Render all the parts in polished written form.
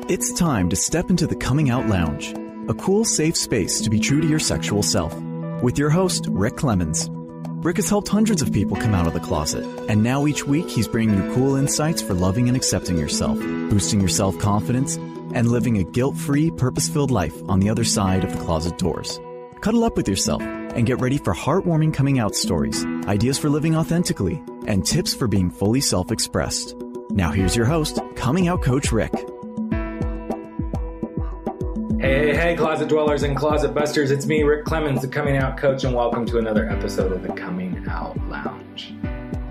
It's time to step into the Coming Out Lounge, a cool, safe space to be true to your sexual self. With your host, Rick Clemens. Rick has helped hundreds of people come out of the closet, and now each week he's bringing you cool insights for loving and accepting yourself, boosting your self-confidence, and living a guilt-free, purpose-filled life on the other side of the closet doors. Cuddle up with yourself and get ready for heartwarming coming out stories, ideas for living authentically, and tips for being fully self-expressed. Now here's your host, Coming Out Coach Rick. Hey, closet dwellers and closet busters. It's me, Rick Clemens, the Coming Out Coach, and welcome to another episode of the Coming Out Lounge.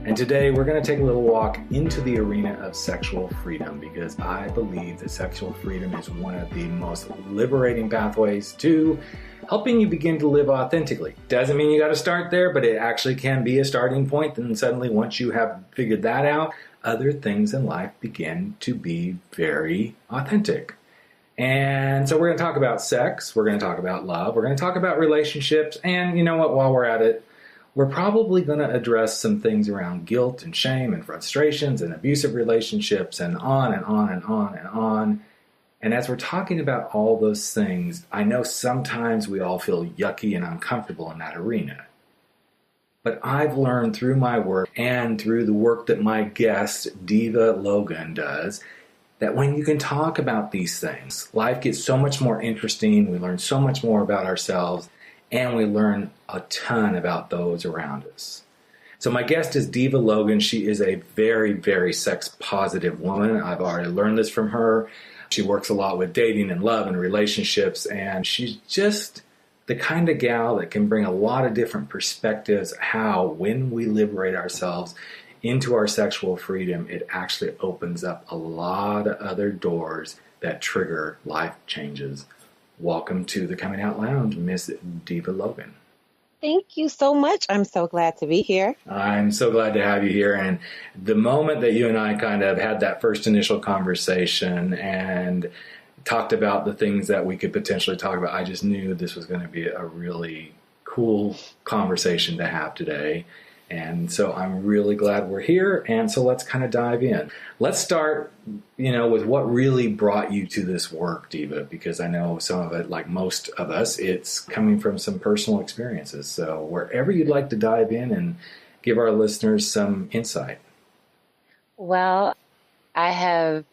And today we're going to take a little walk into the arena of sexual freedom because I believe that sexual freedom is one of the most liberating pathways to helping you begin to live authentically. Doesn't mean you got to start there, but it actually can be a starting point. And suddenly once you have figured that out, other things in life begin to be very authentic. And so we're going to talk about sex, we're going to talk about love, we're going to talk about relationships, and you know what, while we're at it, we're probably going to address some things around guilt and shame and frustrations and abusive relationships and on and on and on and on. And as we're talking about all those things, I know sometimes we all feel yucky and uncomfortable in that arena. But I've learned through my work and through the work that my guest, Deva Logan, does, that when you can talk about these things, life gets so much more interesting, we learn so much more about ourselves, and we learn a ton about those around us. So my guest is Deva Logan. She is a very, very sex-positive woman. I've already learned this from her. She works a lot with dating and love and relationships, and she's just the kind of gal that can bring a lot of different perspectives how, when we liberate ourselves into our sexual freedom, it actually opens up a lot of other doors that trigger life changes. Welcome to the Coming Out Lounge, Miss Deva Logan. Thank you so much. I'm so glad to be here. I'm so glad to have you here. And the moment that you and I kind of had that first initial conversation and talked about the things that we could potentially talk about, I just knew this was going to be a really cool conversation to have today. And so I'm really glad we're here. And so let's kind of dive in. Let's start, with what really brought you to this work, Deva, because I know some of it, like most of us, it's coming from some personal experiences. So wherever you'd like to dive in and give our listeners some insight. Well, I have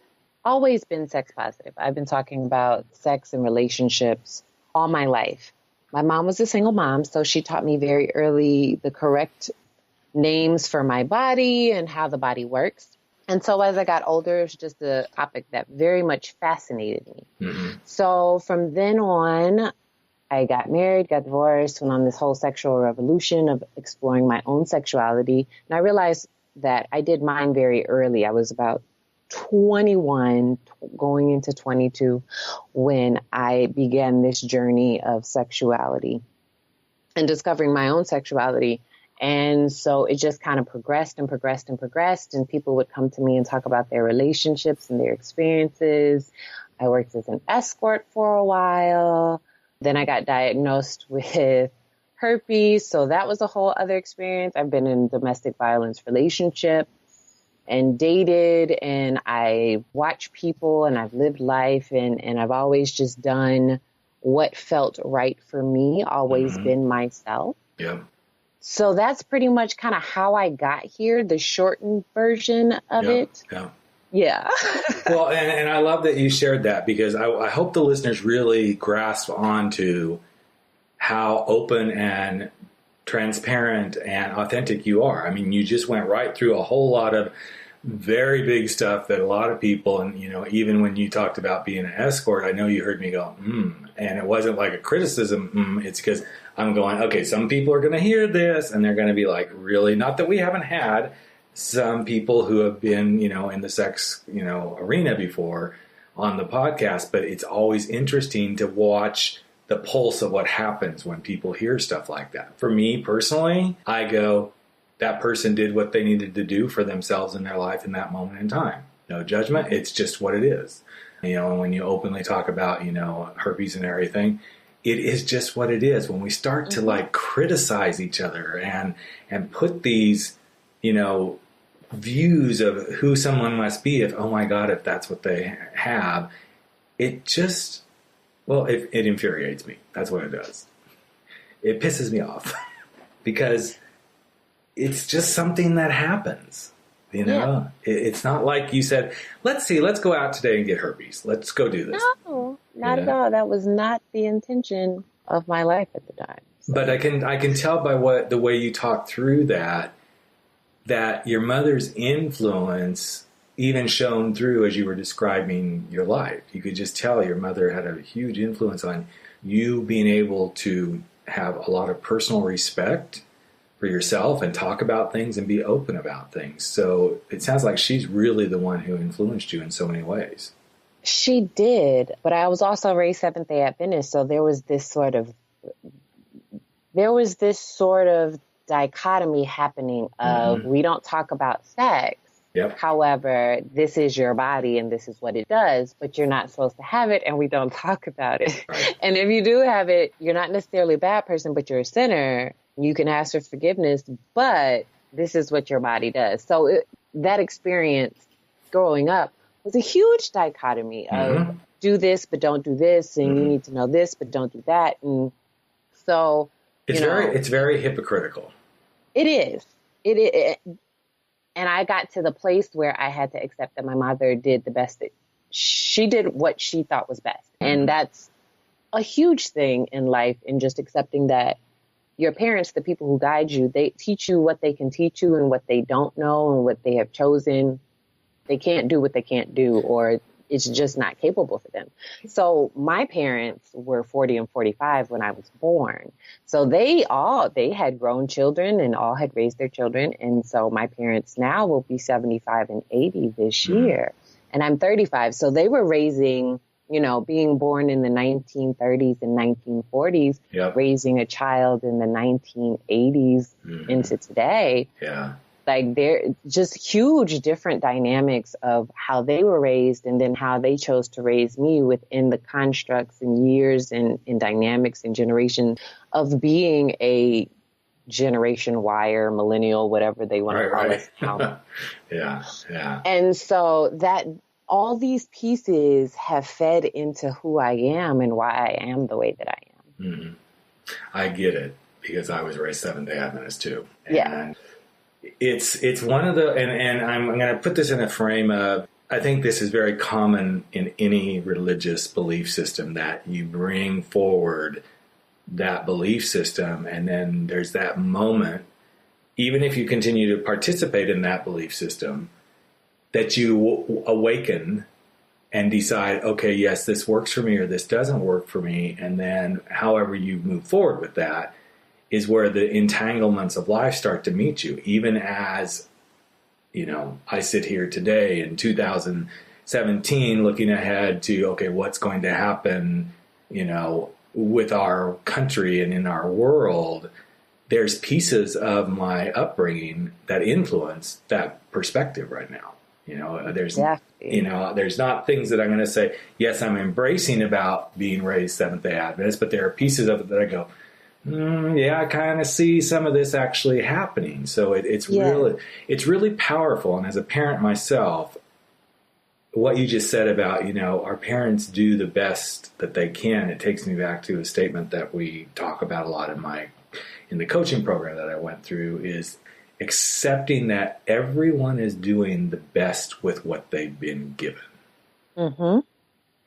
always been sex positive. I've been talking about sex and relationships all my life. My mom was a single mom, so she taught me very early the correct names for my body and how the body works. And so as I got older, it was just a topic that very much fascinated me. Mm-hmm. So from then on, I got married, got divorced, went on this whole sexual revolution of exploring my own sexuality. And I realized that I did mine very early. I was about 21, going into 22, when I began this journey of sexuality and discovering my own sexuality. And so it just kind of progressed and progressed and progressed. And people would come to me and talk about their relationships and their experiences. I worked as an escort for a while. Then I got diagnosed with herpes. So that was a whole other experience. I've been in domestic violence relationships and dated, and I watch people and I've lived life and I've always just done what felt right for me, always been myself. Yeah. So that's pretty much kind of how I got here, the shortened version of it. Yeah. Well, and I love that you shared that because I hope the listeners really grasp onto how open and transparent and authentic you are. I mean, you just went right through a whole lot of very big stuff that a lot of people, and even when you talked about being an escort, I know you heard me go, and it wasn't like a criticism, it's because I'm going, okay, some people are going to hear this and they're going to be like, really? Not that we haven't had some people who have been, in the sex, arena before on the podcast, but it's always interesting to watch the pulse of what happens when people hear stuff like that. For me personally, I go, that person did what they needed to do for themselves in their life in that moment in time. No judgment. It's just what it is. And when you openly talk about, herpes and everything, it is just what it is. When we start to criticize each other and put these, views of who someone must be, if, oh my God, if that's what they have, it just, well, it infuriates me. That's what it does. It pisses me off because it's just something that happens. You know, it's not like you said, let's go out today and get herpes. Let's go do this. No, not at all. That was not the intention of my life at the time. So. But I can tell by the way you talk through that your mother's influence even shone through as you were describing your life. You could just tell your mother had a huge influence on you being able to have a lot of personal respect for yourself and talk about things and be open about things. So it sounds like she's really the one who influenced you in so many ways. She did, but I was also raised Seventh-day Adventist, so there was this sort of dichotomy happening of we don't talk about sex. Yep. However, this is your body and this is what it does, but you're not supposed to have it and we don't talk about it. Right. And if you do have it, you're not necessarily a bad person, but you're a sinner. You can ask for forgiveness, but this is what your body does. So that experience growing up was a huge dichotomy of do this, but don't do this. And you need to know this, but don't do that. And so it's very hypocritical. It is. It is. And I got to the place where I had to accept that my mother did the best that she did what she thought was best. And that's a huge thing in life, in just accepting that your parents, the people who guide you, they teach you what they can teach you and what they don't know and what they have chosen. They can't do what they can't do, or it's just not capable for them. So my parents were 40 and 45 when I was born. So they had grown children and all had raised their children. And so my parents now will be 75 and 80 this year. And I'm 35. So they were raising, being born in the 1930s and 1940s, raising a child in the 1980s into today. Yeah. Like, they're just huge different dynamics of how they were raised and then how they chose to raise me within the constructs and years and dynamics and generation of being a Generation Y or millennial, whatever they want to call us now. Yeah. And so that all these pieces have fed into who I am and why I am the way that I am. Mm-hmm. I get it, because I was raised Seventh-day Adventist too. And it's one of the, and I'm going to put this in a frame of, I think this is very common in any religious belief system, that you bring forward that belief system, and then there's that moment, even if you continue to participate in that belief system, that you awaken and decide, okay, yes, this works for me or this doesn't work for me. And then however you move forward with that is where the entanglements of life start to meet you. Even as, I sit here today in 2017 looking ahead to, okay, what's going to happen, with our country and in our world. There's pieces of my upbringing that influence that perspective right now. There's not things that I'm going to say, yes, I'm embracing about being raised Seventh-day Adventist, but there are pieces of it that I go, I kind of see some of this actually happening. So it's really powerful. And as a parent myself, what you just said about, our parents do the best that they can. It takes me back to a statement that we talk about a lot in the coaching program that I went through, is accepting that everyone is doing the best with what they've been given. Mm-hmm.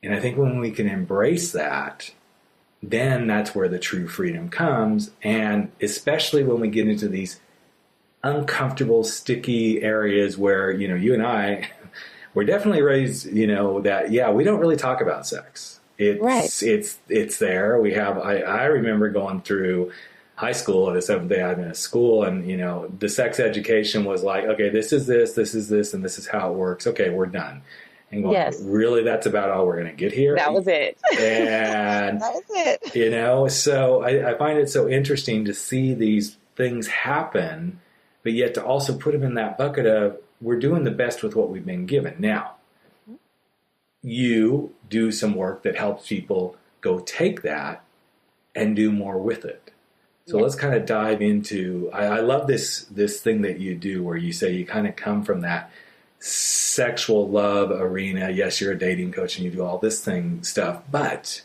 And I think when we can embrace that, then that's where the true freedom comes. And especially when we get into these uncomfortable, sticky areas where, you and I, we're definitely raised, that, we don't really talk about sex. It's there. We have, I remember going through high school at a Seventh-day Adventist school, and, the sex education was like, okay, this is this, and this is how it works. Okay, we're done. And going, really, that's about all we're going to get here? That was it. And, that was it. So I find it so interesting to see these things happen, but yet to also put them in that bucket of, we're doing the best with what we've been given. Now, you do some work that helps people go take that and do more with it. So let's kind of dive into, I love this thing that you do where you say you kind of come from that sexual love arena. Yes, you're a dating coach and you do all this stuff, but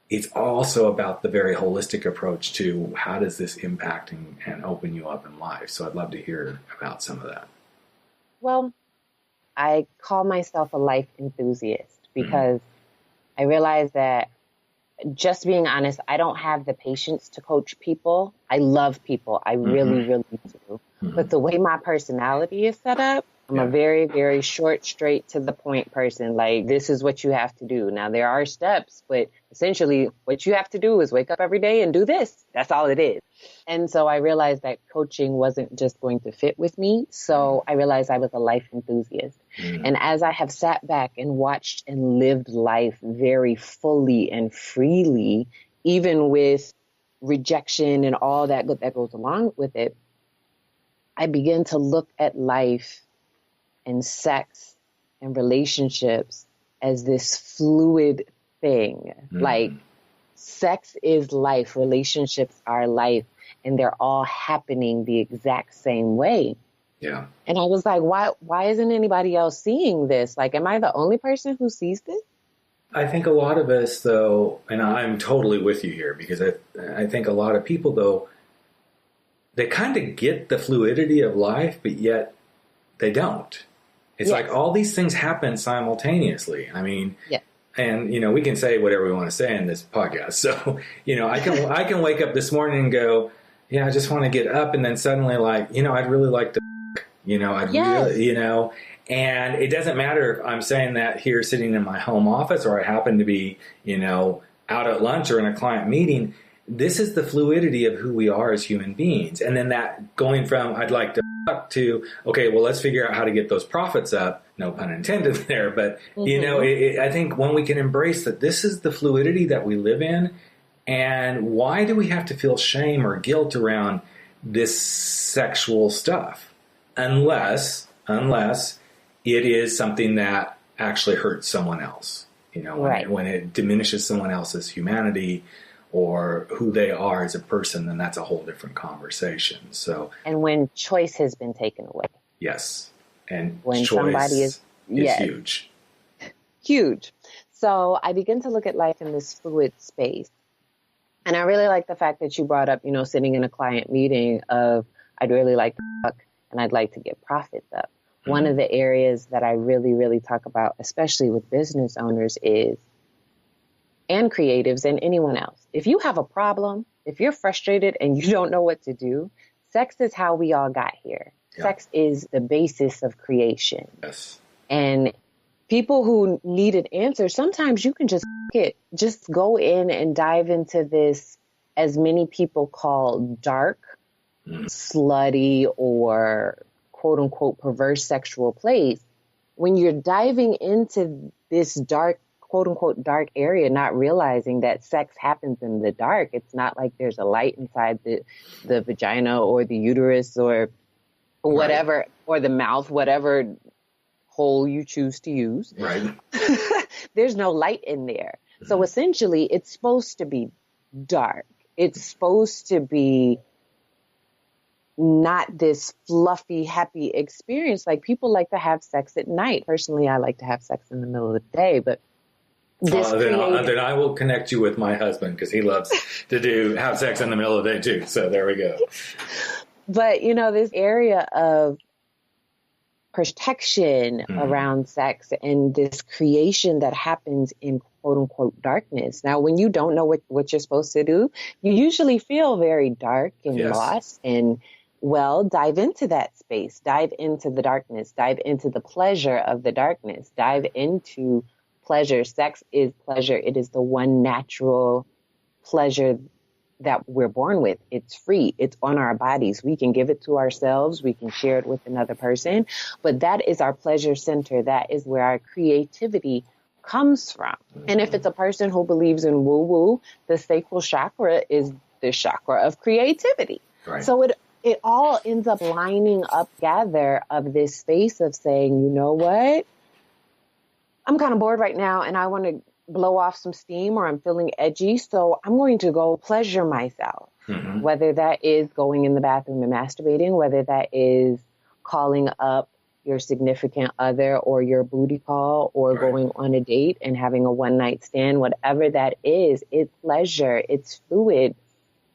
it's also about the very holistic approach to how does this impact and open you up in life. So I'd love to hear about some of that. Well, I call myself a life enthusiast because I realize that, just being honest, I don't have the patience to coach people. I love people. I really, really do. But the way my personality is set up, I'm a very, very short, straight to the point person. Like, this is what you have to do. Now, there are steps, but essentially what you have to do is wake up every day and do this. That's all it is. And so I realized that coaching wasn't just going to fit with me. So I realized I was a life enthusiast. And as I have sat back and watched and lived life very fully and freely, even with rejection and all that goes along with it, I began to look at life and sex and relationships as this fluid thing. Like, sex is life, relationships are life, and they're all happening the exact same way. Yeah. And I was like, why isn't anybody else seeing this? Like, am I the only person who sees this? I think a lot of us, though, and I'm totally with you here, because I think a lot of people, though, they kind of get the fluidity of life, but yet they don't. It's like all these things happen simultaneously. I mean, and, you know, we can say whatever we want to say in this podcast. So, you know, I can wake up this morning and go, yeah, I just want to get up. And then suddenly, like, you know, I'd really like to, you know, really, you know, and it doesn't matter if I'm saying that here sitting in my home office, or I happen to be, you know, out at lunch or in a client meeting. This is the fluidity of who we are as human beings. And then that going from I'd like to to, okay, well, let's figure out how to get those profits up. No pun intended there. But, you know, I think when we can embrace that this is the fluidity that we live in, and why do we have to feel shame or guilt around this sexual stuff? Unless it is something that actually hurts someone else, you know, when it diminishes someone else's humanity or who they are as a person, then that's a whole different conversation. So, and when choice has been taken away. Yes. And when choice somebody is huge. Huge. So I begin to look at life in this fluid space. And I really like the fact that you brought up, you know, sitting in a client meeting of, I'd really like to fuck and I'd like to get profits up. One of the areas that I really, really talk about, especially with business owners, is, and creatives and anyone else, if you have a problem, if you're frustrated and you don't know what to do, sex is how we all got here. Yeah. Sex is the basis of creation. Yes. And people who need an answer, sometimes you can just go in and dive into this, as many people call dark, slutty, or quote unquote perverse sexual place. When you're diving into this dark, quote unquote dark area, not realizing that sex happens in the dark. It's not like there's a light inside the vagina or the uterus or whatever, or the mouth, whatever hole you choose to use. Right. There's no light in there. So essentially it's supposed to be dark. It's supposed to be not this fluffy, happy experience. Like, people like to have sex at night. Personally, I like to have sex in the middle of the day, but then I will connect you with my husband, because he loves to have sex in the middle of the day too. So there we go. But, you know, this area of protection around sex and this creation that happens in quote unquote darkness. Now, when you don't know what you're supposed to do, you usually feel very dark and lost. And, well, dive into that space, dive into the darkness, dive into the pleasure of the darkness, dive into pleasure. Sex is pleasure. It is the one natural pleasure that we're born with. It's free. It's on our bodies. We can give it to ourselves. We can share it with another person. But that is our pleasure center. That is where our creativity comes from. And if it's a person who believes in woo-woo, the sacral chakra is the chakra of creativity. Right. So it all ends up lining up together of this space of saying, you know what? I'm kind of bored right now and I want to blow off some steam, or I'm feeling edgy, so I'm going to go pleasure myself. Whether that is going in the bathroom and masturbating, whether that is calling up your significant other or your booty call or going on a date and having a one night stand, whatever that is, it's pleasure, it's fluid.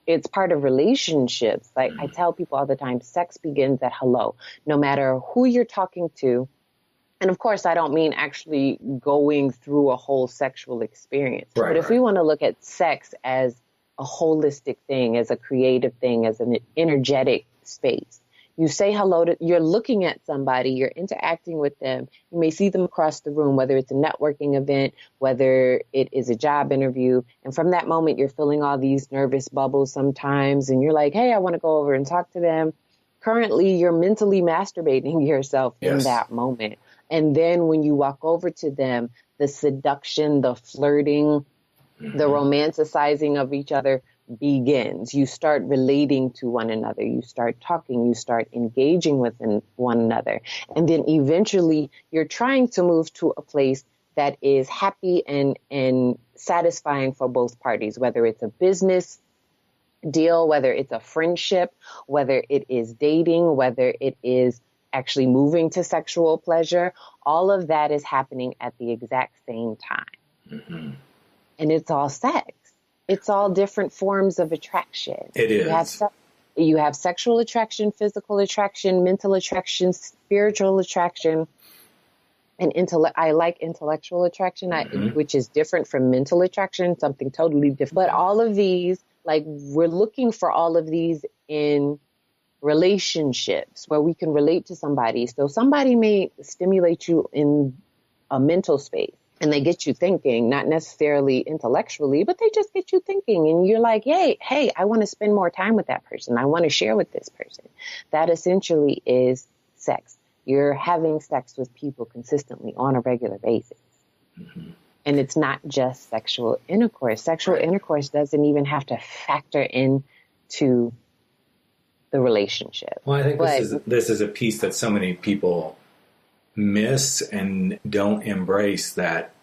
It's part of relationships. Like I tell people all the time, sex begins at hello, no matter who you're talking to. And of course, I don't mean actually going through a whole sexual experience. But if we want to look at sex as a holistic thing, as a creative thing, as an energetic space, you say hello to, you're looking at somebody, you're interacting with them. You may see them across the room, whether it's a networking event, whether it is a job interview. And from that moment, you're feeling all these nervous bubbles sometimes. And you're like, hey, I want to go over and talk to them. Currently, you're mentally masturbating yourself in that moment. And then when you walk over to them, the seduction, the flirting, the romanticizing of each other begins. You start relating to one another. You start talking. You start engaging with one another. And then eventually you're trying to move to a place that is happy and satisfying for both parties, whether it's a business deal, whether it's a friendship, whether it is dating, whether it is actually moving to sexual pleasure. All of that is happening at the exact same time. And it's all sex. It's all different forms of attraction. It is. You have sexual attraction, physical attraction, mental attraction, spiritual attraction, and I like intellectual attraction, which is different from mental attraction, something totally different. But all of these, like we're looking for all of these in relationships where we can relate to somebody. So somebody may stimulate you in a mental space. And they get you thinking, not necessarily intellectually, but they just get you thinking. And you're like, hey, I want to spend more time with that person. I want to share with this person. That essentially is sex. You're having sex with people consistently on a regular basis. And it's not just sexual intercourse. Sexual intercourse doesn't even have to factor into the relationship. Well, I think this is a piece that so many people miss and don't embrace. That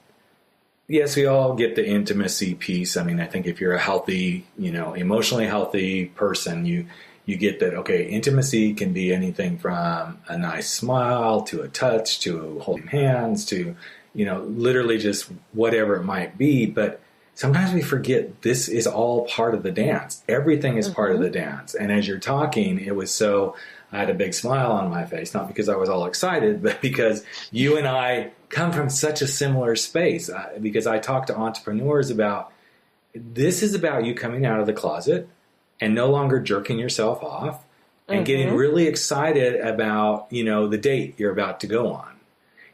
yes, we all get the intimacy piece. I mean, I think if you're a healthy, emotionally healthy person, you get that, okay, intimacy can be anything from a nice smile to a touch to holding hands to, literally just whatever it might be. But sometimes we forget this is all part of the dance. Everything is part of the dance. And as you're talking, I had a big smile on my face, not because I was all excited, but because you and I come from such a similar space. Because I talk to entrepreneurs about, this is about you coming out of the closet and no longer jerking yourself off and getting really excited about, the date you're about to go on.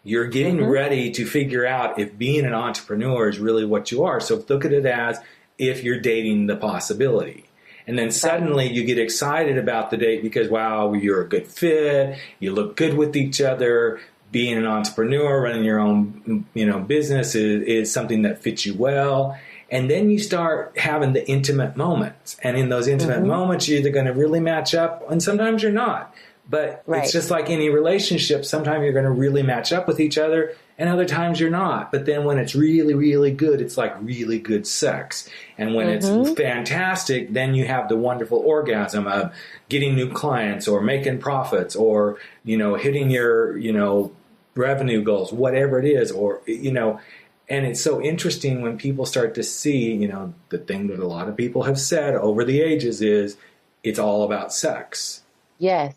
You're getting ready to figure out if being an entrepreneur is really what you are. So look at it as if you're dating the possibility. And then suddenly you get excited about the date because, wow, you're a good fit. You look good with each other. Being an entrepreneur, running your own, business is something that fits you well. And then you start having the intimate moments. And in those intimate moments, you're either going to really match up and sometimes you're not. But it's just like any relationship. Sometimes you're going to really match up with each other and other times you're not. But then when it's really, really good, it's like really good sex. And when it's fantastic, then you have the wonderful orgasm of getting new clients or making profits or, hitting your, revenue goals, whatever it is, or, and it's so interesting when people start to see, the thing that a lot of people have said over the ages is it's all about sex. Yes.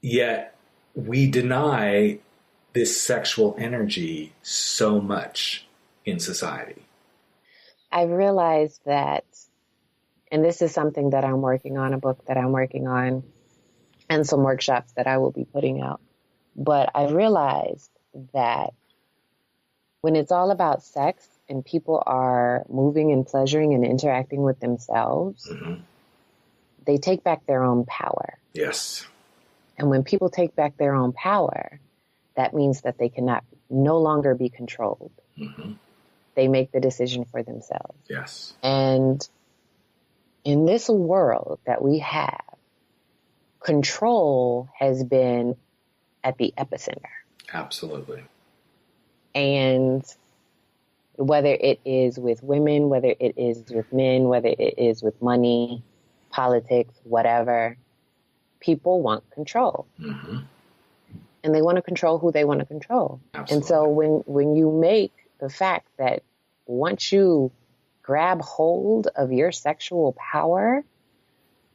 Yet we deny this sexual energy so much in society. I realized that, and this is something that I'm working on, a book that I'm working on, and some workshops that I will be putting out. But I realized that when it's all about sex and people are moving and pleasuring and interacting with themselves, they take back their own power. Yes. And when people take back their own power, that means that they cannot no longer be controlled. They make the decision for themselves. Yes. And in this world that we have, control has been at the epicenter. Absolutely. And whether it is with women, whether it is with men, whether it is with money, politics, whatever, people want control. and they want to control who they want to control. Absolutely. And so when you make the fact that once you grab hold of your sexual power,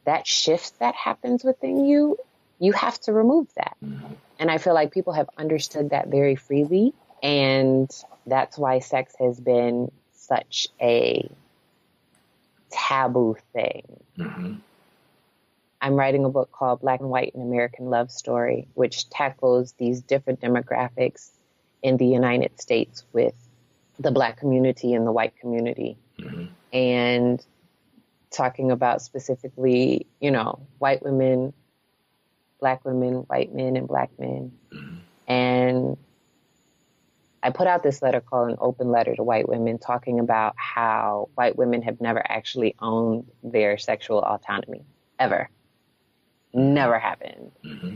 that shift that happens within you, you have to remove that. Mm-hmm. And I feel like people have understood that very freely. And that's why sex has been such a taboo thing. Mm-hmm. I'm writing a book called Black and White, An American Love Story, which tackles these different demographics in the United States with the Black community and the white community. Mm-hmm. And talking about specifically, you know, white women, Black women, white men, and Black men. Mm-hmm. And I put out this letter called An Open Letter to White Women, talking about how white women have never actually owned their sexual autonomy, ever. Never happened. Mm-hmm.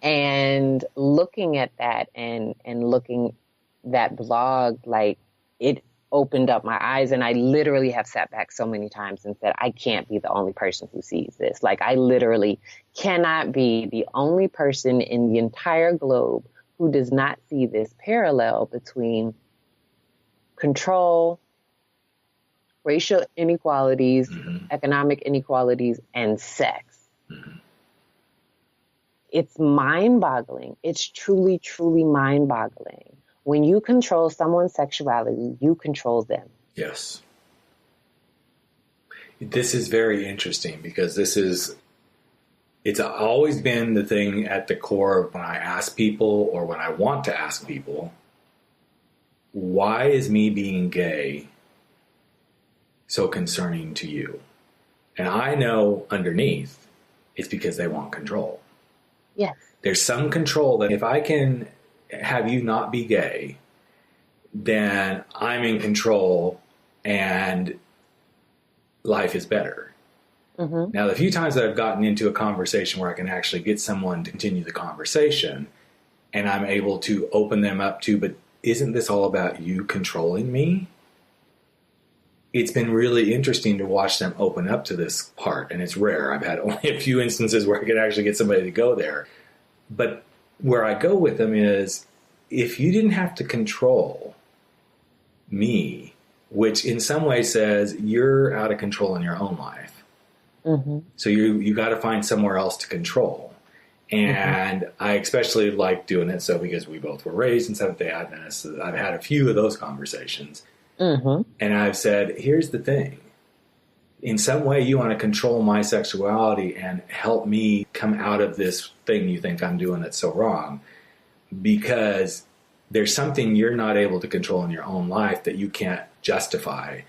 And looking at that and looking that blog, like, it opened up my eyes, and I literally have sat back so many times and said, I can't be the only person who sees this. Like, I literally cannot be the only person in the entire globe who does not see this parallel between control, racial inequalities, Mm-hmm. economic inequalities, and sex. Mm-hmm. It's mind-boggling. It's truly, truly mind-boggling. When you control someone's sexuality, you control them. Yes. This is very interesting because it's always been the thing at the core of when I ask people, or when I want to ask people, why is me being gay so concerning to you? And I know underneath it's because they want control. Yes. There's some control that if I can have you not be gay, then I'm in control and life is better. Mm-hmm. Now, the few times that I've gotten into a conversation where I can actually get someone to continue the conversation and I'm able to open them up to, but isn't this all about you controlling me? It's been really interesting to watch them open up to this part, and it's rare. I've had only a few instances where I could actually get somebody to go there. But where I go with them is, if you didn't have to control me, which in some way says you're out of control in your own life. Mm-hmm. So you got to find somewhere else to control. And mm-hmm. I especially like doing it so because we both were raised in Seventh-day Adventists. So I've had a few of those conversations. Mm-hmm. And I've said, here's the thing. In some way, you want to control my sexuality and help me come out of this thing you think I'm doing that's so wrong, because there's something you're not able to control in your own life that you can't justify.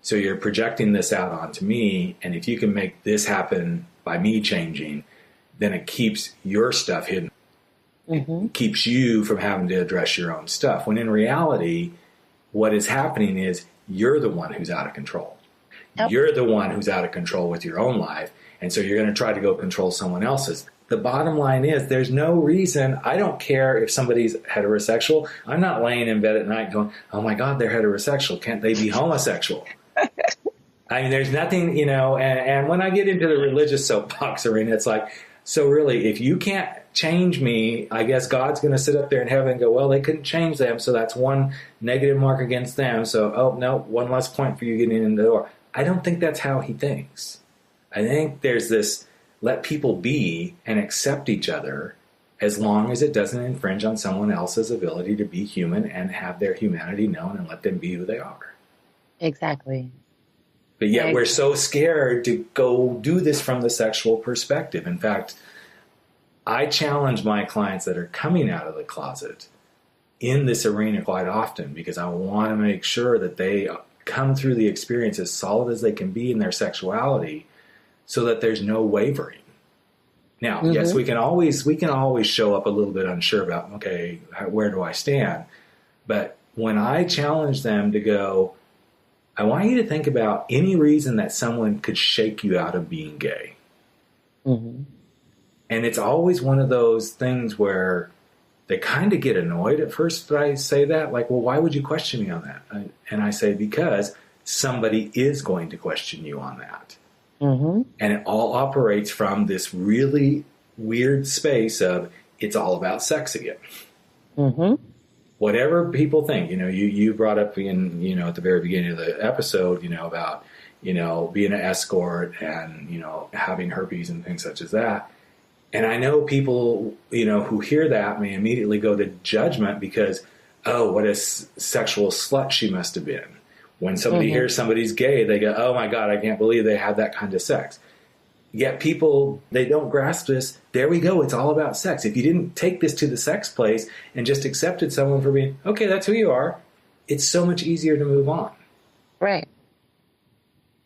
So you're projecting this out onto me, and if you can make this happen by me changing, then it keeps your stuff hidden. Mm-hmm. It keeps you from having to address your own stuff. When in reality, what is happening is you're the one who's out of control. Yep. You're the one who's out of control with your own life, and so you're going to try to go control someone else's. The bottom line is there's no reason. I don't care if somebody's heterosexual. I'm not laying in bed at night going, oh my God, they're heterosexual. Can't they be homosexual? I mean, there's nothing, and when I get into the religious soapbox arena, it's like, so really, if you can't change me, I guess God's going to sit up there in heaven and go, well, they couldn't change them, so that's one negative mark against them. So, oh, no, one less point for you getting in the door. I don't think that's how he thinks. I think there's this, let people be and accept each other as long as it doesn't infringe on someone else's ability to be human and have their humanity known, and let them be who they are. Exactly. But yet we're so scared to go do this from the sexual perspective. In fact, I challenge my clients that are coming out of the closet in this arena quite often, because I want to make sure that they come through the experience as solid as they can be in their sexuality, so that there's no wavering. Now, mm-hmm. yes, we can always show up a little bit unsure about, okay, where do I stand? But when I challenge them to go, I want you to think about any reason that someone could shake you out of being gay. Mm-hmm. And it's always one of those things where they kind of get annoyed at first that I say that. Like, well, why would you question me on that? And I say, because somebody is going to question you on that. Mm-hmm. And it all operates from this really weird space of, it's all about sex again. Mm-hmm. Whatever people think, you brought up at the very beginning of the episode, about, being an escort and, having herpes and things such as that. And I know people, who hear that may immediately go to judgment because, oh, what a sexual slut she must have been. When somebody hears somebody's gay, they go, oh my God, I can't believe they had that kind of sex. Yet people, they don't grasp this. There we go. It's all about sex. If you didn't take this to the sex place and just accepted someone for being, okay, that's who you are, it's so much easier to move on. Right.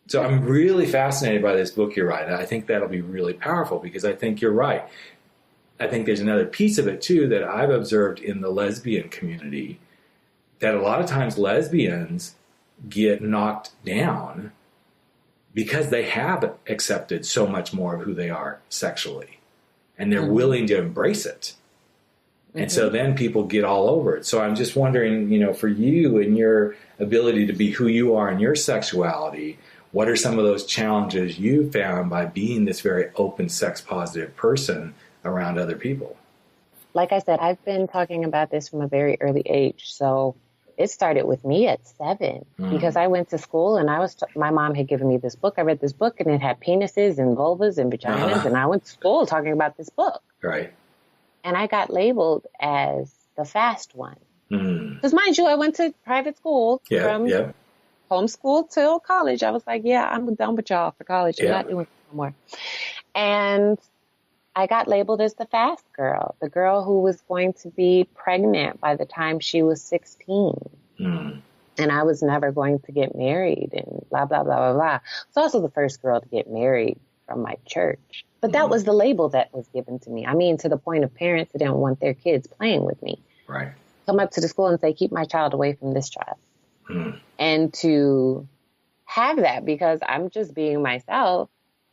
So I'm really fascinated by this book you're writing. I think that'll be really powerful because I think you're right. I think there's another piece of it, too, that I've observed in the lesbian community, that a lot of times lesbians get knocked down because they have accepted so much more of who they are sexually, and they're willing to embrace it. And so then people get all over it. So I'm just wondering, for you and your ability to be who you are in your sexuality, what are some of those challenges you found by being this very open, sex-positive person around other people? Like I said, I've been talking about this from a very early age. So it started with me at 7 because I went to school and my mom had given me this book. I read this book and it had penises and vulvas and vaginas. And I went to school talking about this book. Right. And I got labeled as the fast one. Because mind you, I went to private school from homeschool till college. I was like, I'm done with y'all for college. I'm not doing it anymore. And I got labeled as the fast girl, the girl who was going to be pregnant by the time she was 16. And I was never going to get married and blah, blah, blah, blah, blah. I was also the first girl to get married from my church. But that was the label that was given to me. I mean, to the point of parents that didn't want their kids playing with me. Right. Come up to the school and say, keep my child away from this child. And to have that because I'm just being myself.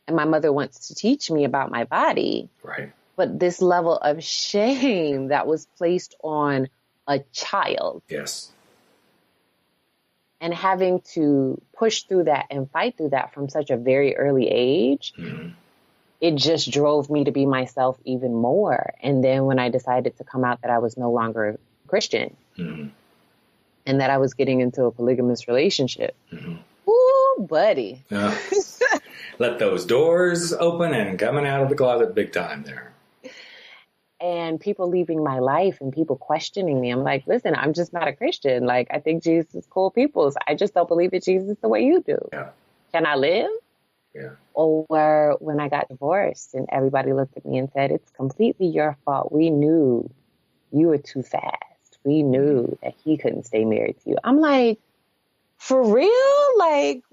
And my mother wants to teach me about my body. Right. But this level of shame that was placed on a child. Yes. And having to push through that and fight through that from such a very early age, it just drove me to be myself even more. And then when I decided to come out that I was no longer a Christian and that I was getting into a polygamous relationship, ooh, buddy. Let those doors open and coming out of the closet big time there. And people leaving my life and people questioning me. I'm like, listen, I'm just not a Christian. Like, I think Jesus is cool people. So I just don't believe in Jesus the way you do. Yeah. Can I live? Yeah. Or when I got divorced and everybody looked at me and said, it's completely your fault. We knew you were too fast. We knew that he couldn't stay married to you. I'm like, for real? Like,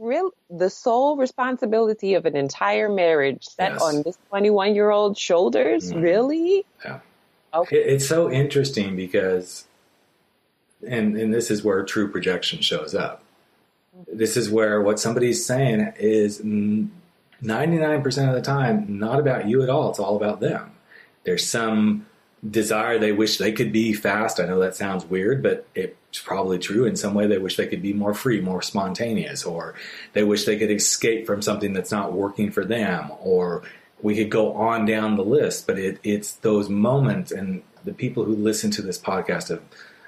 the sole responsibility of an entire marriage set on this 21-year-old shoulders? Really? Yeah. Okay. It's so interesting because, and this is where true projection shows up. This is where what somebody's saying is 99% of the time not about you at all. It's all about them. There's some desire they wish they could be fast. I know that sounds weird, but it's probably true. In some way, they wish they could be more free, more spontaneous, or they wish they could escape from something that's not working for them, or we could go on down the list. But it's those moments, and the people who listen to this podcast have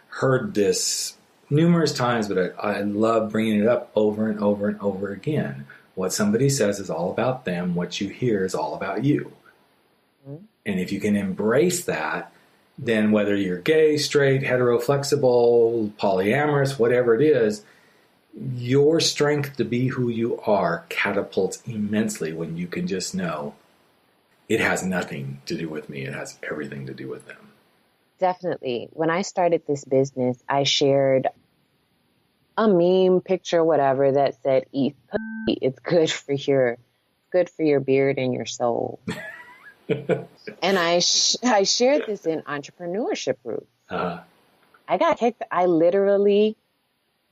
heard this numerous times, but I love bringing it up over and over and over again. What somebody says is all about them. What you hear is all about you. And if you can embrace that, then whether you're gay, straight, hetero, flexible, polyamorous, whatever it is, your strength to be who you are catapults immensely when you can just know it has nothing to do with me. It has everything to do with them. Definitely. When I started this business, I shared a meme picture, whatever, that said, "Eat pussy. It's good for your beard and your soul." And I shared this in entrepreneurship groups. I literally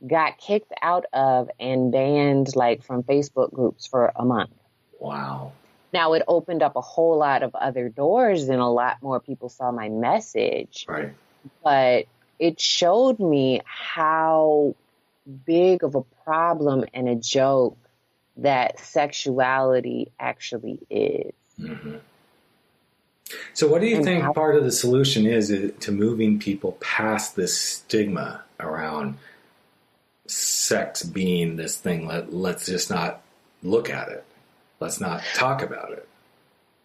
got kicked out of and banned from Facebook groups for a month. Wow. Now it opened up a whole lot of other doors and a lot more people saw my message. Right. But it showed me how big of a problem and a joke that sexuality actually is. So what do you think part of the solution is to moving people past this stigma around sex being this thing? Let's just not look at it. Let's not talk about it.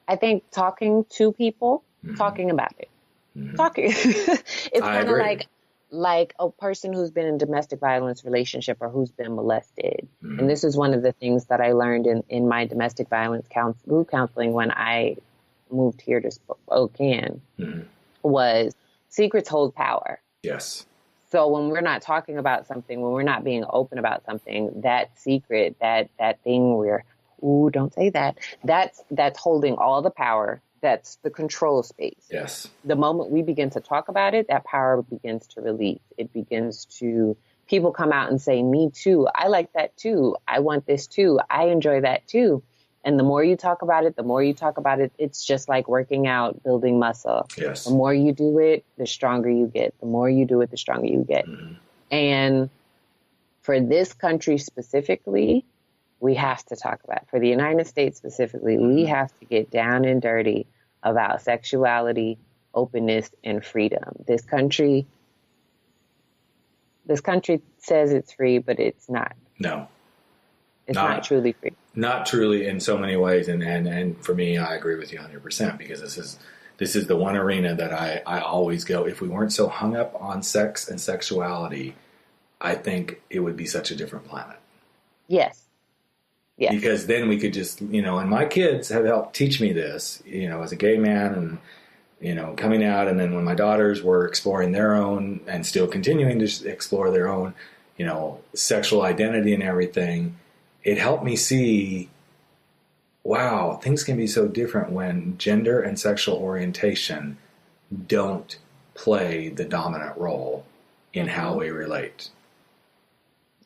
I think talking to people, talking about it. Talking. It's kind of like a person who's been in a domestic violence relationship or who's been molested. And this is one of the things that I learned in my domestic violence group counseling when I moved here to Spokane was secrets hold power. Yes. So when we're not talking about something, when we're not being open about something, that secret, that thing where, ooh, don't say that, that's holding all the power. That's the control space. Yes. The moment we begin to talk about it, that power begins to release. It begins to, people come out and say, me too. I like that too. I want this too. I enjoy that too. And the more you talk about it, it's just like working out, building muscle. Yes. The more you do it, the stronger you get. The more you do it, the stronger you get. And for this country specifically, we have to talk about it. For the United States specifically, we have to get down and dirty about sexuality, openness, and freedom. This country says it's free, but it's not. No. It's not truly free. Not truly in so many ways. And for me, I agree with you 100% because this is the one arena that I always go. If we weren't so hung up on sex and sexuality, I think it would be such a different planet. Yes. Yes. Because then we could just, and my kids have helped teach me this, as a gay man and, coming out. And then when my daughters were exploring their own and still continuing to explore their own, sexual identity and everything, it helped me see, wow, things can be so different when gender and sexual orientation don't play the dominant role in how we relate.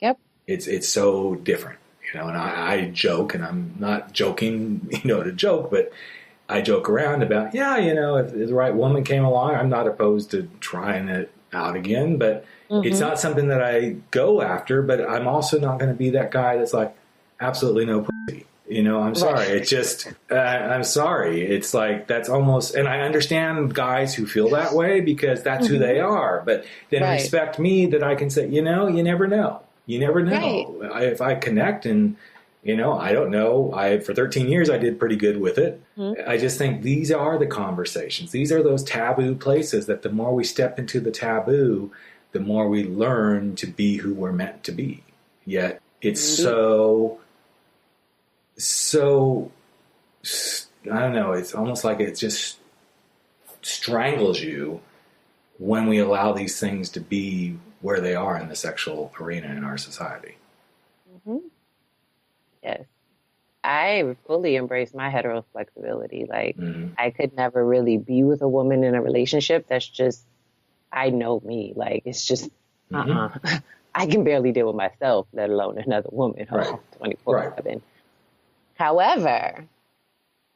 Yep. It's so different. And I joke, and I'm not joking, to joke, but I joke around about, if the right woman came along, I'm not opposed to trying it out again, but it's not something that I go after, but I'm also not going to be that guy that's like, absolutely no pussy. I'm sorry. It's just, I'm sorry. It's like, that's almost, and I understand guys who feel that way because that's who they are, but then respect me that I can say, you never know. You never know. Right. If I connect and, I don't know. For 13 years, I did pretty good with it. I just think these are the conversations. These are those taboo places that the more we step into the taboo, the more we learn to be who we're meant to be. Yet it's so, I don't know. It's almost like it just strangles you when we allow these things to be where they are in the sexual arena in our society. Yes. I fully embrace my hetero flexibility. Like, I could never really be with a woman in a relationship. That's just, I know me. Like, it's just, I can barely deal with myself, let alone another woman 24/7. However,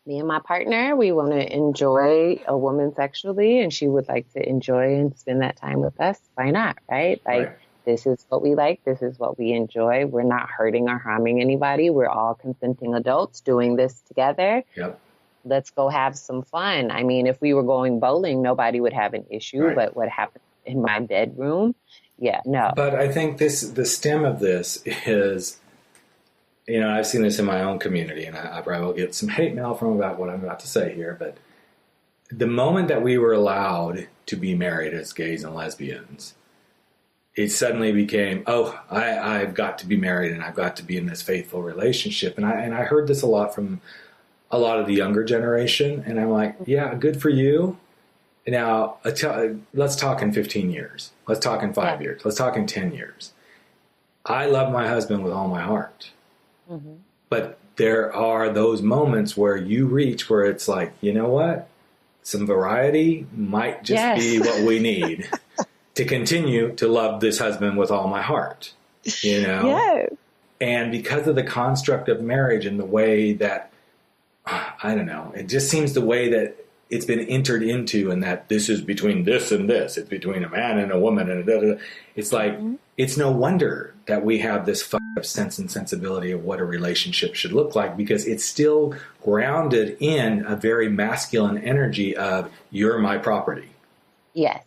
me and my partner, we want to enjoy a woman sexually, and she would like to enjoy and spend that time with us. Why not, right? Like, this is what we like. This is what we enjoy. We're not hurting or harming anybody. We're all consenting adults doing this together. Yep. Let's go have some fun. I mean, if we were going bowling, nobody would have an issue. But what happened in my bedroom? Yeah, no. But I think the stem of this is, I've seen this in my own community, and I probably will get some hate mail from about what I'm about to say here, but the moment that we were allowed to be married as gays and lesbians, it suddenly became, I've got to be married and I've got to be in this faithful relationship. And I heard this a lot from a lot of the younger generation, and I'm like, yeah, good for you. Now, let's talk in 15 years. Let's talk in 5 years. Let's talk in 10 years. I love my husband with all my heart. But there are those moments where you reach where it's like, you know what? Some variety might just be what we need to continue to love this husband with all my heart, And because of the construct of marriage and the way that, I don't know, it just seems the way that it's been entered into, and that this is between this and this. It's between a man and a woman and it's like, it's no wonder that we have this fucked up sense and sensibility of what a relationship should look like, because it's still grounded in a very masculine energy of you're my property. Yes.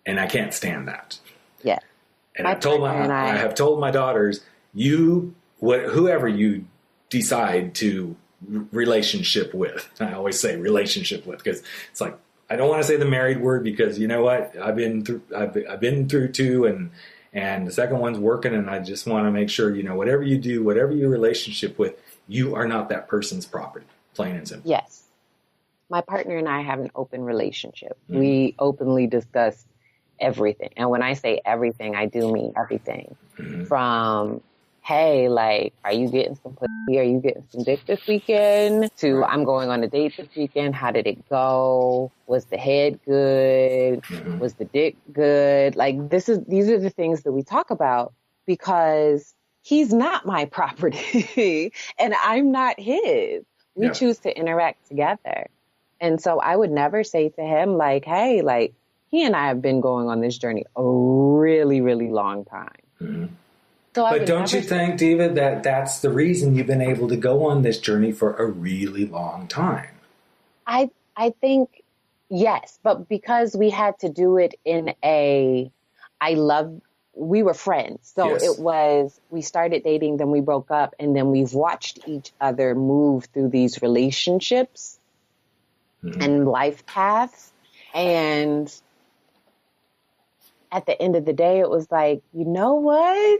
And I can't stand that. Yes. And I have told my daughters, whoever you decide to relationship with, I always say relationship with, because it's like, I don't want to say the married word, because you know what? I've been through two, and the second one's working, and I just want to make sure, whatever you do, whatever your relationship with, you are not that person's property, plain and simple. Yes. My partner and I have an open relationship. Mm-hmm. We openly discuss everything. And when I say everything, I do mean everything. Mm-hmm. From, hey, like, are you getting some pussy? Are you getting some dick this weekend? To, I'm going on a date this weekend. How did it go? Was the head good? Mm-hmm. Was the dick good? Like, these are the things that we talk about, because he's not my property and I'm not his. We choose to interact together. And so I would never say to him, like, hey, like, he and I have been going on this journey a really, really long time. Mm-hmm. But don't you think, Deva, that that's the reason you've been able to go on this journey for a really long time? I think, yes, but because we had to do it in we were friends. So It was, we started dating, then we broke up, and then we've watched each other move through these relationships and life paths. And at the end of the day, it was like, you know what?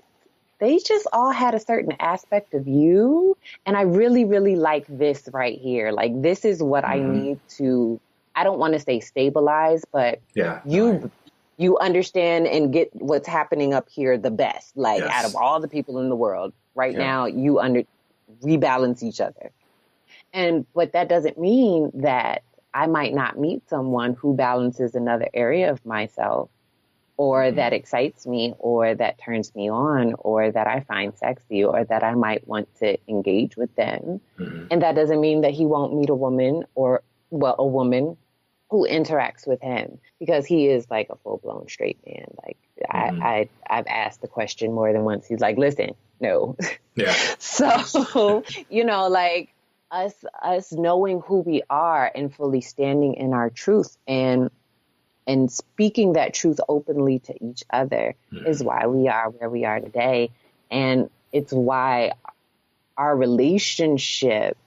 They just all had a certain aspect of you. And I really, really like this right here. Like, this is what I need to, I don't want to say stabilize, but you understand and get what's happening up here the best. Like, out of all the people in the world right now, we balance each other. But that doesn't mean that I might not meet someone who balances another area of myself, or that excites me, or that turns me on, or that I find sexy, or that I might want to engage with them. Mm-hmm. And that doesn't mean that he won't meet a woman a woman who interacts with him, because he is like a full-blown straight man. Like, I've asked the question more than once. He's like, listen, no. Yeah. So, like, us knowing who we are and fully standing in our truth and speaking that truth openly to each other is why we are where we are today. And it's why our relationship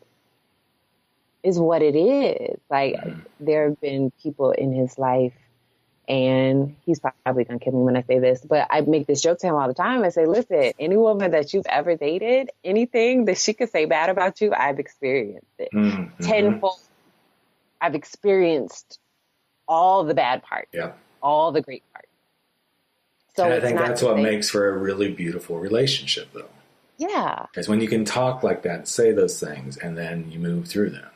is what it is. Like, there have been people in his life, and he's probably going to kill me when I say this, but I make this joke to him all the time. I say, listen, any woman that you've ever dated, anything that she could say bad about you, I've experienced it. Tenfold. I've experienced all the bad parts, all the great parts. So and I think that's what makes for a really beautiful relationship, though. Yeah. Because when you can talk like that, say those things, and then you move through them.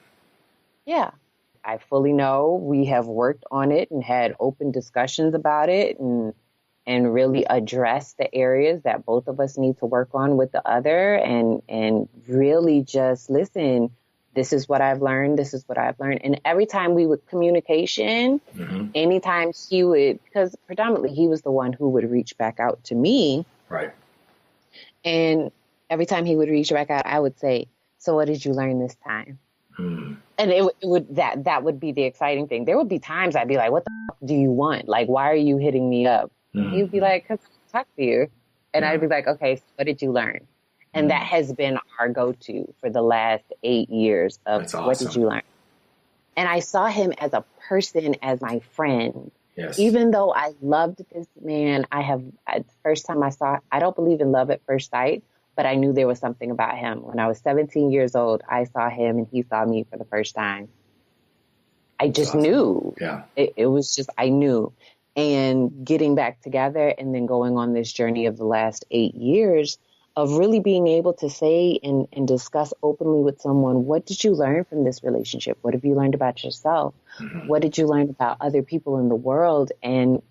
Yeah. I fully know we have worked on it and had open discussions about it and really addressed the areas that both of us need to work on with the other, and really just listen. This is what I've learned. This is what I've learned. And every time we would communication, anytime he would, because predominantly he was the one who would reach back out to me. Right. And every time he would reach back out, I would say, so what did you learn this time? And it would, that would be the exciting thing. There would be times I'd be like, what the fuck do you want? Like, why are you hitting me up? He'd be like, because I talk to you. And I'd be like, okay, so what did you learn? And that has been our go-to for the last 8 years of what did you learn? And I saw him as a person, as my friend. Yes. Even though I loved this man, first time I don't believe in love at first sight, but I knew there was something about him. When I was 17 years old, I saw him and he saw me for the first time. I just knew. Yeah. It was just, I knew. And getting back together and then going on this journey of the last 8 years of really being able to say and discuss openly with someone, what did you learn from this relationship? What have you learned about yourself? What did you learn about other people in the world? And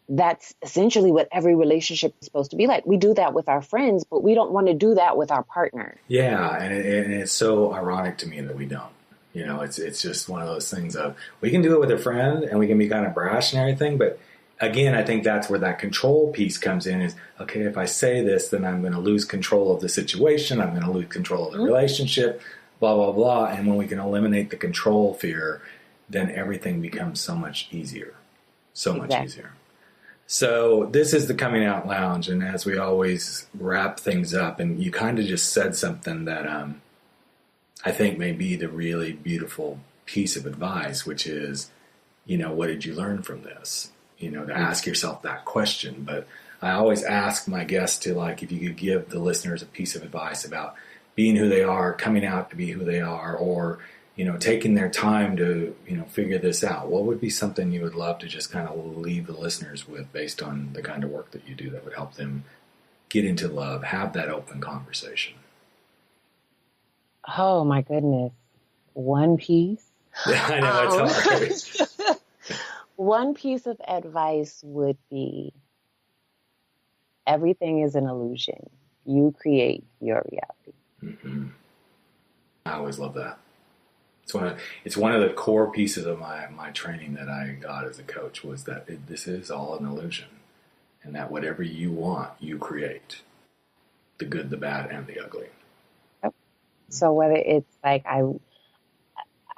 that's essentially what every relationship is supposed to be like. We do that with our friends, but we don't want to do that with our partner. Yeah, and it's so ironic to me that we don't. It's just one of those things of, we can do it with a friend and we can be kind of brash and everything, but again, I think that's where that control piece comes in is, okay, if I say this, then I'm going to lose control of the situation. I'm going to lose control of the relationship, blah, blah, blah. And when we can eliminate the control fear, then everything becomes so much easier. So much easier. So this is the Coming Out Lounge. And as we always wrap things up, and you kind of just said something that I think may be the really beautiful piece of advice, which is, what did you learn from this? To ask yourself that question. But I always ask my guests to, if you could give the listeners a piece of advice about being who they are, coming out to be who they are, or, taking their time to, figure this out. What would be something you would love to just kind of leave the listeners with based on the kind of work that you do that would help them get into love, have that open conversation? Oh, my goodness. One piece? Yeah, I know, it's hard. One piece of advice would be, everything is an illusion. You create your reality. Mm-hmm. I always love that. It's one of the core pieces of my training that I got as a coach was that this is all an illusion, and that whatever you want, you create. The good, the bad, and the ugly. Yep. So whether it's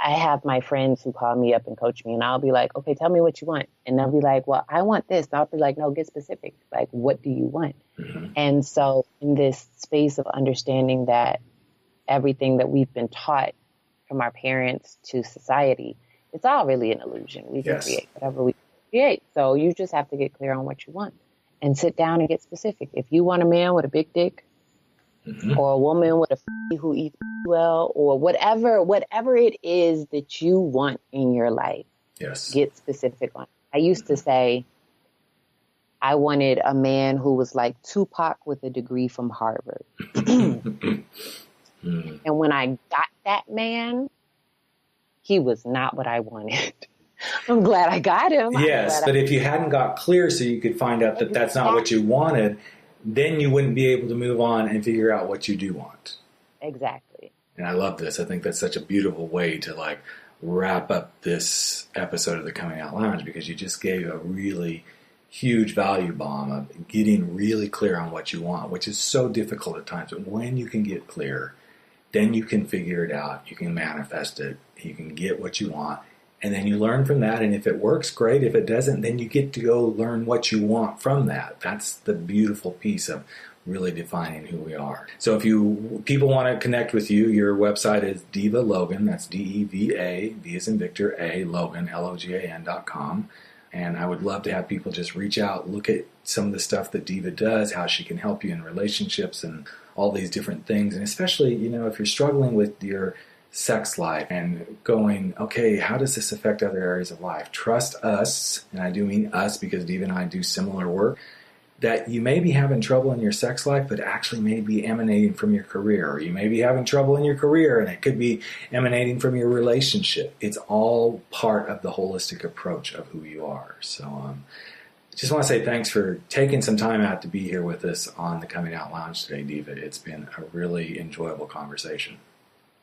I have my friends who call me up and coach me, and I'll be like, okay, tell me what you want. And they'll be like, well, I want this. And I'll be like, no, get specific. Like, what do you want? Mm-hmm. And so in this space of understanding that everything that we've been taught from our parents to society, it's all really an illusion. We can create whatever we create. So you just have to get clear on what you want and sit down and get specific. If you want a man with a big dick, mm-hmm. or a woman with a who eats well, or whatever it is that you want in your life, get specific on it. I used to say I wanted a man who was like Tupac with a degree from Harvard. And when I got that man, he was not what I wanted. I'm glad I got him. Yes, but if you hadn't got clear so you could find out that that's not what you wanted, then you wouldn't be able to move on and figure out what you do want. Exactly. And I love this. I think that's such a beautiful way to wrap up this episode of the Coming Out Lounge, because you just gave a really huge value bomb of getting really clear on what you want, which is so difficult at times. But when you can get clear, then you can figure it out. You can manifest it. You can get what you want. And then you learn from that. And if it works, great. If it doesn't, then you get to go learn what you want from that. That's the beautiful piece of really defining who we are. So if people want to connect with you, your website is Deva Logan. That's DEVA, V as in Victor, A, Logan, LOGAN.com. And I would love to have people just reach out, look at some of the stuff that Deva does, how she can help you in relationships and all these different things. And especially, if you're struggling with your sex life and going, okay, how does this affect other areas of life? Trust us, and I do mean us because Deva and I do similar work, that you may be having trouble in your sex life, but actually may be emanating from your career. Or you may be having trouble in your career, and it could be emanating from your relationship. It's all part of the holistic approach of who you are. So just want to say thanks for taking some time out to be here with us on the Coming Out Lounge today, Deva. It's been a really enjoyable conversation.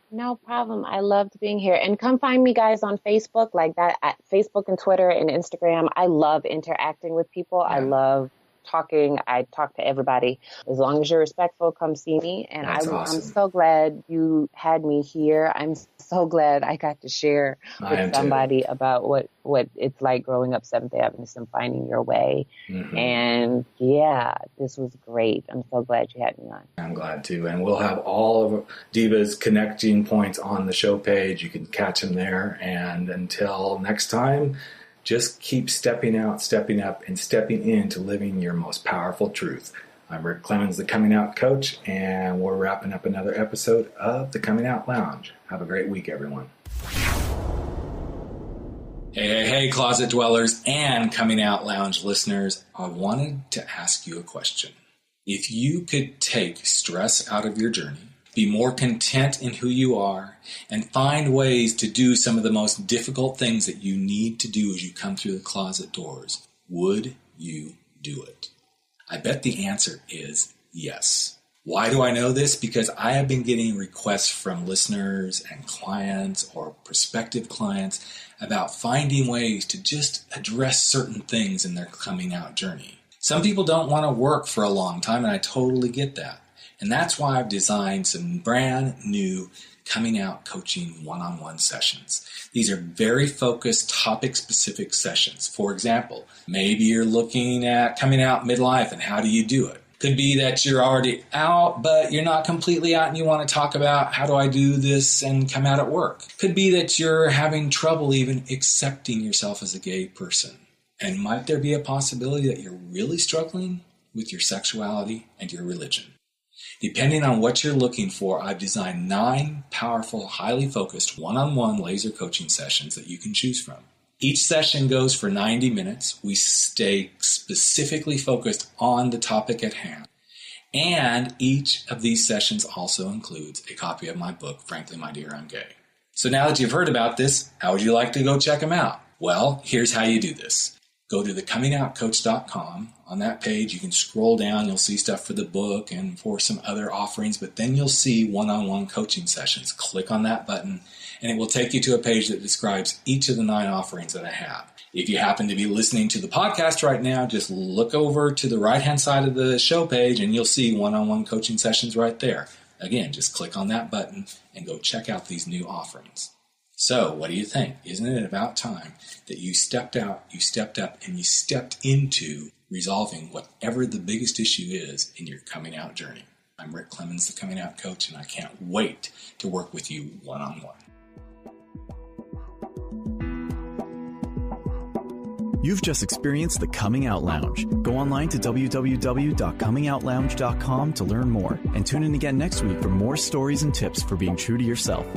No problem. I loved being here. And come find me, guys, on Facebook, like that, at Facebook and Twitter and Instagram. I love interacting with people. Yeah. I love talking. I talk to everybody. As long as you're respectful, come see me. And awesome. I'm so glad you had me here. I'm so glad I got to share with somebody about what it's like growing up Seventh Day Adventist and finding your way. Mm-hmm. And yeah, this was great. I'm so glad you had me on. I'm glad too. And we'll have all of Deva's connecting points on the show page. You can catch them there. And until next time, just keep stepping out, stepping up, and stepping into living your most powerful truth. I'm Rick Clemens, the Coming Out Coach, and we're wrapping up another episode of the Coming Out Lounge. Have a great week, everyone. Hey, Closet Dwellers and Coming Out Lounge listeners. I wanted to ask you a question. If you could take stress out of your journey, be more content in who you are, and find ways to do some of the most difficult things that you need to do as you come through the closet doors, would you do it? I bet the answer is yes. Why do I know this? Because I have been getting requests from listeners and clients or prospective clients about finding ways to just address certain things in their coming out journey. Some people don't want to work for a long time, and I totally get that. And that's why I've designed some brand new coming out coaching one-on-one sessions. These are very focused, topic-specific sessions. For example, maybe you're looking at coming out midlife and how do you do it? Could be that you're already out, but you're not completely out and you want to talk about how do I do this and come out at work. Could be that you're having trouble even accepting yourself as a gay person. And might there be a possibility that you're really struggling with your sexuality and your religion? Depending on what you're looking for, I've designed 9 powerful, highly focused one-on-one laser coaching sessions that you can choose from. Each session goes for 90 minutes. We stay specifically focused on the topic at hand. And each of these sessions also includes a copy of my book, Frankly, My Dear, I'm Gay. So now that you've heard about this, how would you like to go check them out? Well, here's how you do this. Go to thecomingoutcoach.com. On that page, you can scroll down. You'll see stuff for the book and for some other offerings, but then you'll see one-on-one coaching sessions. Click on that button, and it will take you to a page that describes each of the 9 offerings that I have. If you happen to be listening to the podcast right now, just look over to the right-hand side of the show page, and you'll see one-on-one coaching sessions right there. Again, just click on that button and go check out these new offerings. So, what do you think? Isn't it about time that you stepped out, you stepped up, and you stepped into resolving whatever the biggest issue is in your coming out journey? I'm Rick Clemens, the Coming Out Coach, and I can't wait to work with you one-on-one. You've just experienced the Coming Out Lounge. Go online to www.comingoutlounge.com to learn more, and tune in again next week for more stories and tips for being true to yourself.